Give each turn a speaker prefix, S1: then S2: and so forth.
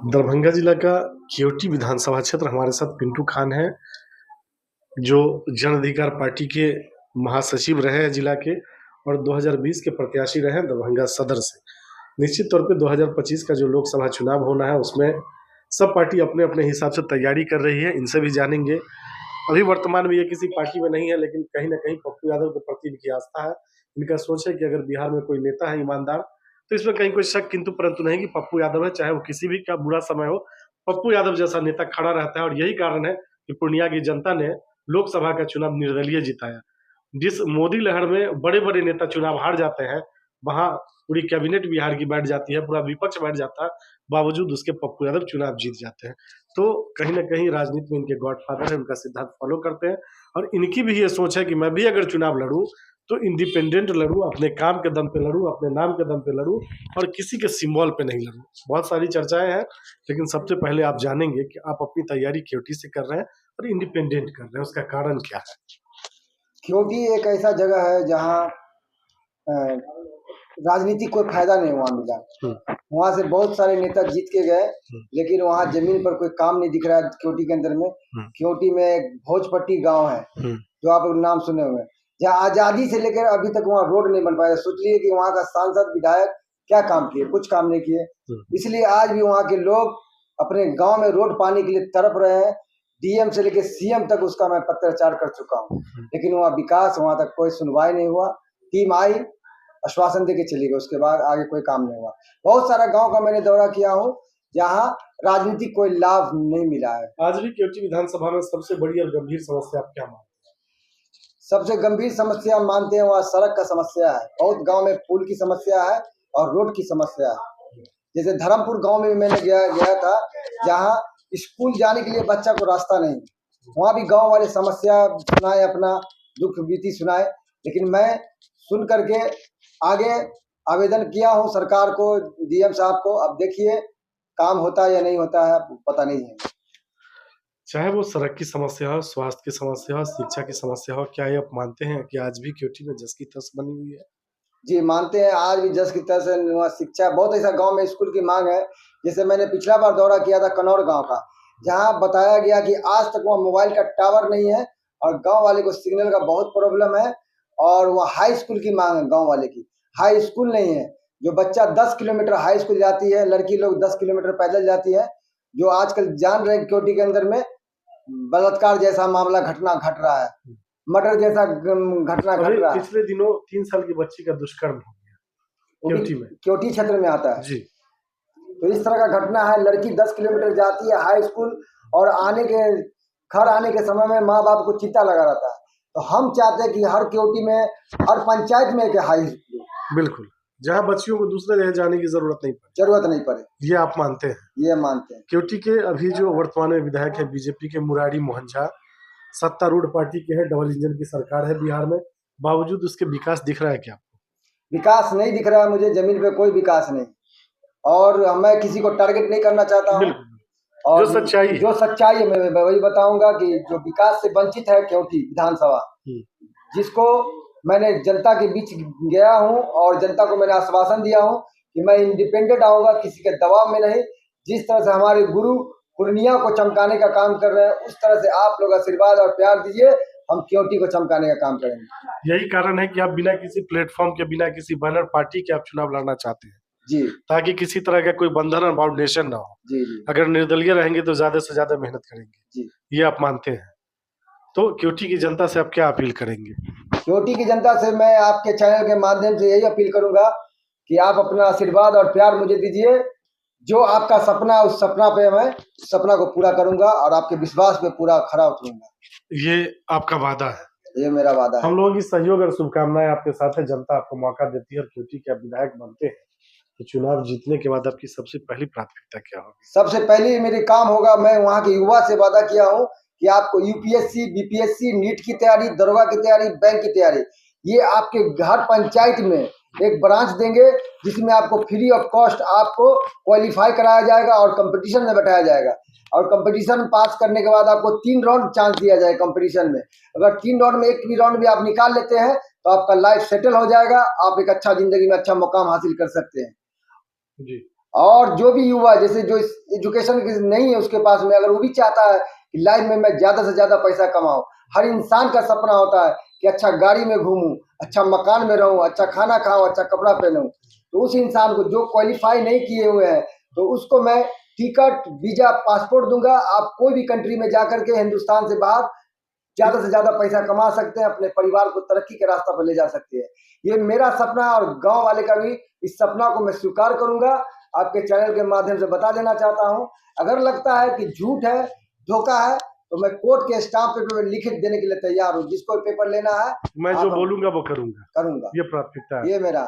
S1: दरभंगा जिला का केवटी विधानसभा क्षेत्र, हमारे साथ पिंटू खान है जो जन अधिकार पार्टी के महासचिव रहे हैं जिला के और 2020 के प्रत्याशी रहे हैं दरभंगा सदर से। निश्चित तौर पे 2025 का जो लोकसभा चुनाव होना है उसमें सब पार्टी अपने अपने हिसाब से तैयारी कर रही है। इनसे भी जानेंगे। अभी वर्तमान में ये किसी पार्टी में नहीं है, लेकिन कहीं ना कहीं पप्पू यादव के प्रति इनकी आस्था है। इनका सोच है कि अगर बिहार में कोई नेता है ईमानदार तो इसमें कहीं कोई शक किंतु परंतु नहीं कि पप्पू यादव है, चाहे वो किसी भी का बुरा समय हो, पप्पू यादव जैसा नेता खड़ा रहता है। और यही कारण है कि पूर्णिया की जनता ने लोकसभा का चुनाव निर्दलीय जिताया। जिस मोदी लहर में बड़े बड़े नेता चुनाव हार जाते हैं, वहां पूरी कैबिनेट बिहार की बैठ जाती है, पूरा विपक्ष बैठ जाता है, बावजूद उसके पप्पू यादव चुनाव जीत जाते हैं। तो कहीं ना कहीं राजनीति में इनके गॉडफादर है, उनका सिद्धांत फॉलो करते हैं। और इनकी भी ये सोच है कि मैं भी अगर चुनाव लड़ूं तो इंडिपेंडेंट लड़ूं, अपने काम के दम पे लड़ूं, अपने नाम के दम पे लड़ूं और किसी के सिंबल पे नहीं लड़ूं। बहुत सारी चर्चाएं हैं, लेकिन सबसे पहले आप जानेंगे कि आप अपनी तैयारी केवटी से कर रहे हैं और इंडिपेंडेंट कर रहे हैं, उसका कारण क्या है?
S2: क्योंकि एक ऐसा जगह है जहाँ राजनीति कोई फायदा नहीं वहाँ मिला। वहाँ से बहुत सारे नेता जीत के गए, लेकिन वहाँ जमीन पर कोई काम नहीं दिख रहा है। क्योटी के अंदर में क्योटी में एक भोजपट्टी गांव है जो आप नाम सुने हुए, जहाँ आजादी से लेकर अभी तक वहाँ रोड नहीं बन पाया। सोच लिए कि वहाँ का सांसद विधायक क्या काम किए, कुछ काम नहीं किए। इसलिए आज भी वहाँ के लोग अपने गाँव में रोड पाने के लिए तड़प रहे हैं। डीएम से लेकर सीएम तक उसका मैं पत्राचार कर चुका हूँ, लेकिन वहाँ विकास, वहाँ तक कोई सुनवाई नहीं हुआ। टीम आई, आश्वासन देके चली गई, उसके बाद आगे कोई काम नहीं हुआ। बहुत सारा गांव का मैंने दौरा किया हूँ जहाँ राजनीतिक कोई लाभ नहीं मिला है।
S1: आज भी केवटी विधानसभा में सबसे बड़ी और गंभीर समस्या आप क्या मानते हैं?
S2: सबसे गंभीर समस्या मानते हैं वहाँ सड़क का समस्या है। बहुत गांव में पुल की समस्या है और रोड की समस्या है। जैसे धर्मपुर गांव में मैंने गया था, जहाँ स्कूल जाने के लिए बच्चा को रास्ता नहीं। वहाँ भी गांव वाले समस्या सुनाए, अपना दुख बीती सुनाए, लेकिन मैं सुन करके आगे आवेदन किया हूँ सरकार को, डीएम साहब को। अब देखिए काम होता है या नहीं होता है, पता नहीं है।
S1: चाहे वो सड़क की समस्या हो, स्वास्थ्य की समस्या हो, शिक्षा की समस्या हो, क्या ये आप मानते हैं कि आज भी केवटी में जस की तस बनी हुई है?
S2: जी मानते हैं, आज भी जस की तस है। शिक्षा बहुत ऐसा गांव में स्कूल की मांग है। जैसे मैंने पिछला बार दौरा किया था कनौर गांव का, जहां बताया गया कि आज तक वहाँ मोबाइल का टावर नहीं है और गांव वाले को सिग्नल का बहुत प्रॉब्लम है। और वह हाई स्कूल की मांग है गांव वाले की। हाई स्कूल नहीं है, जो बच्चा 10 किलोमीटर हाई स्कूल जाती है, लड़की लोग 10 किलोमीटर पैदल जाती है। जो आजकल जान रहे क्योटी के अंदर में बलात्कार जैसा मामला घटना घट रहा है, मर्डर जैसा घटना घट रहा है।
S1: पिछले दिनों 3 साल की बच्ची का दुष्कर्म हो गया केवटी में,
S2: क्योटी क्षेत्र में आता है
S1: जी।
S2: तो इस तरह का घटना है। लड़की 10 किलोमीटर जाती है हाई स्कूल और घर आने के समय में माँ बाप को चिंता लगा रहता है। तो हम चाहते हैं कि हर क्योटी में, हर पंचायत में एक हाई स्कूल,
S1: बिल्कुल, जहाँ बच्चियों को दूसरे जगह जाने की जरूरत नहीं पड़े। ये आप मानते हैं?
S2: ये मानते हैं।
S1: केवटी के अभी जो वर्तमान में विधायक है बीजेपी के मुरारी मोहन झा, सत्तारूढ़ पार्टी के हैं, डबल इंजन की सरकार है बिहार में, बावजूद उसके विकास दिख रहा है क्या आपको?
S2: विकास नहीं दिख रहा है मुझे, जमीन पे कोई विकास नहीं। और मैं किसी को टारगेट नहीं करना चाहता हूँ, और जो सच्चाई है मैं वही बताऊंगा कि जो विकास से वंचित है केवटी विधानसभा, जिसको मैंने जनता के बीच गया हूँ और जनता को मैंने आश्वासन दिया हूँ कि मैं इंडिपेंडेंट आऊंगा, किसी के दबाव में नहीं। जिस तरह से हमारे गुरु पूर्णिया को चमकाने का काम कर रहे हैं, उस तरह से आप लोग आशीर्वाद और प्यार दीजिए, हम केवटी को चमकाने का काम करेंगे।
S1: यही कारण है कि आप बिना किसी प्लेटफॉर्म के, बिना किसी बैनर पार्टी के आप चुनाव लड़ना चाहते हैं
S2: जी,
S1: ताकि किसी तरह का कोई बंधन और बाउंडेशन ना हो।
S2: जी।
S1: अगर निर्दलीय रहेंगे तो ज्यादा से ज्यादा मेहनत करेंगे जी, ये आप मानते हैं। तो केवटी की जनता से आप क्या अपील करेंगे?
S2: केवटी की जनता से मैं आपके चैनल के माध्यम से यही अपील करूंगा कि आप अपना आशीर्वाद और प्यार मुझे दीजिए। जो आपका सपना, उस सपना पे मैं सपना को पूरा करूंगा और आपके विश्वास पे पूरा खरा उतरूंगा।
S1: ये आपका वादा है?
S2: ये मेरा वादा है।
S1: हम लोगों की सहयोग और शुभकामनाएं आपके साथ है। जनता आपको मौका देती है और केवटी के आप विधायक बनते हैं तो चुनाव जीतने के बाद आपकी सबसे पहली प्राथमिकता क्या होगी?
S2: सबसे पहले मेरे काम होगा, मैं वहाँ के युवा से वादा किया हूँ कि आपको यूपीएससी, बीपीएससी, नीट की तैयारी, दरोगा की तैयारी, बैंक की तैयारी, ये आपके हर पंचायत में एक ब्रांच देंगे, जिसमें आपको फ्री ऑफ कॉस्ट आपको क्वालिफाई कराया जाएगा और कंपटीशन में बैठाया जाएगा। और कंपटीशन पास करने के बाद आपको 3 राउंड चांस दिया जाएगा कंपटीशन में। अगर 3 राउंड में एक भी राउंड भी आप निकाल लेते हैं तो आपका लाइफ सेटल हो जाएगा, आप एक अच्छा जिंदगी में अच्छा मुकाम हासिल कर सकते हैं
S1: जी।
S2: और जो भी युवा जैसे जो एजुकेशन नहीं है उसके पास में, अगर वो भी चाहता है कि लाइफ में मैं ज्यादा से ज्यादा पैसा कमाऊं, हर इंसान का सपना होता है कि अच्छा गाड़ी में घूमूं, अच्छा मकान में रहूं, अच्छा खाना खाऊं, अच्छा कपड़ा पहनूं। तो उस इंसान को जो क्वालिफाई नहीं किए हुए हैं, तो उसको मैं टिकट, वीजा, पासपोर्ट दूंगा। आप कोई भी कंट्री में जाकर के हिंदुस्तान से बाहर ज्यादा से ज्यादा पैसा कमा सकते हैं, अपने परिवार को तरक्की के रास्ता पर ले जा सकते हैं। ये मेरा सपना है और गांव वाले का भी इस सपना को मैं स्वीकार करूंगा। आपके चैनल के माध्यम से बता देना चाहता हूं, अगर लगता है कि झूठ है, धोखा है, तो मैं कोर्ट के स्टाम्प पेपर में लिख देने के लिए तैयार हूं। जिसको पेपर लेना है
S1: मैं जो बोलूंगा वो करूंगा,
S2: करूंगा,
S1: ये प्राथमिकता है।
S2: ये मेरा